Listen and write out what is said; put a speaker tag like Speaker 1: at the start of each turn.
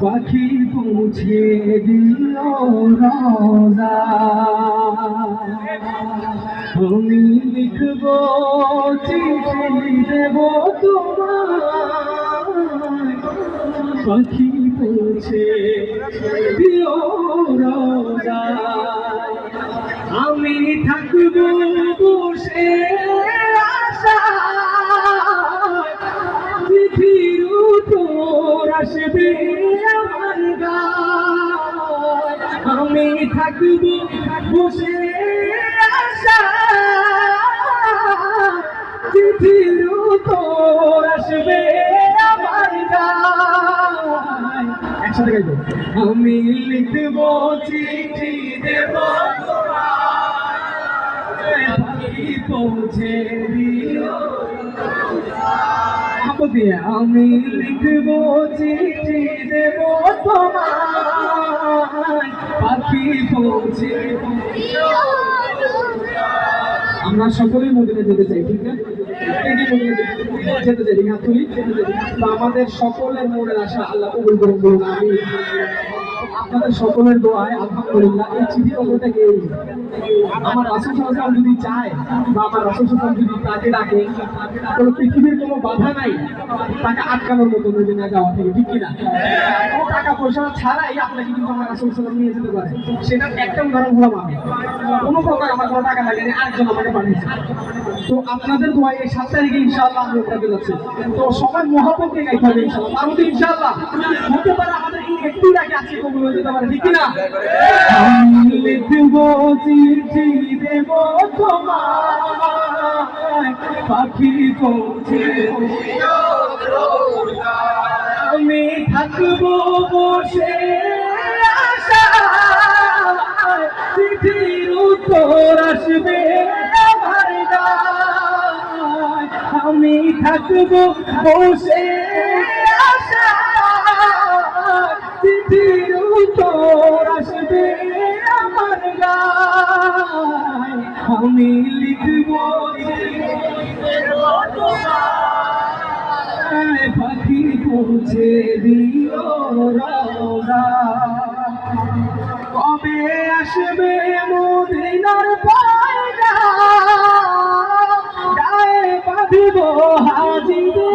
Speaker 1: পাখি পৌঁছে দিও রোজা, আমি লিখব চিঠি দেব তোমায়, পাখি পৌঁছে দিও রোজা, আমি থাকব বসে আশায়, চিঠির উত্তর আসবে আমার গায়, আমি থাকব বসে আশায়, চিঠির উত্তর আসবে আমার গায়। একসাথে গাইবো। আমি লিখব চিঠি দেব তোমায়, পাখি পৌঁছে দিও, আমি লিখব চিঠি দেব তোমায়, পাখি পৌঁছে দিও। আমরা সকলেই মদিনা যেতে চাই, ঠিক না? যেতে চাই, ঠিক আছে? তো আমাদের সকলের মনের আশা আল্লাহ কবুল করুন, বলুন আমি। আপনাদের সকলের দোয়ায় আলহামদুলিল্লাহ এই চিঠি পত্রটাকে আমার রাসূল সাল্লাল্লাহু আলাইহি ওয়াসাল্লাম যদি চায় বা আমার রাসূল সাল্লাল্লাহু আলাইহি ওয়াসাল্লাম যদি তাকে ডাকে, কোনো পৃথিবীর কোনো বাধা নাই তাকে আটকানোর মতো মদিনা যাওয়া থেকে, ঠিক কিনা? কোনো টাকা পয়সা ছাড়াই আপনাকে কিন্তু আমার রাসূল সাল্লাল্লাহু আলাইহি ওয়াসাল্লাম নিয়ে যেতে পারে। সেটার একটা উদাহরণ হলাম আমি। কোনো প্রকার আমার কোনো টাকা লাগেনি, আরেকজন আমাকে পাঠিয়েছে। তো আপনাদের দোয়ায় এই 7 তারিখে ইনশাআল্লাহ আমি ওখানে যাচ্ছি। তো সবাই মহব্বত নিয়ে গাইতে হবে ইনশাআল্লাহ। তার মধ্যে ইনশাআল্লাহ হতে পারে আমাদের এই একটু ডাকে আজকে কবুল হয়ে যেতে পারে, ঠিক কিনা? আমি লিখব চিঠি দেব তোমায়, পাখি পৌঁছে দিও রোজা, আমি থাকব বসে আশায়, চিঠির উত্তর আসবে আমার গায়, আমি থাকব বসে আশায়, চিঠির উত্তর আসবে আমার গায়, আমি লিখব তোমায়, পাখি পৌঁছে দিও রোজা, কবে আসবে মদিনার পয়গাম, গায়ে বাঁধিব হাজিদের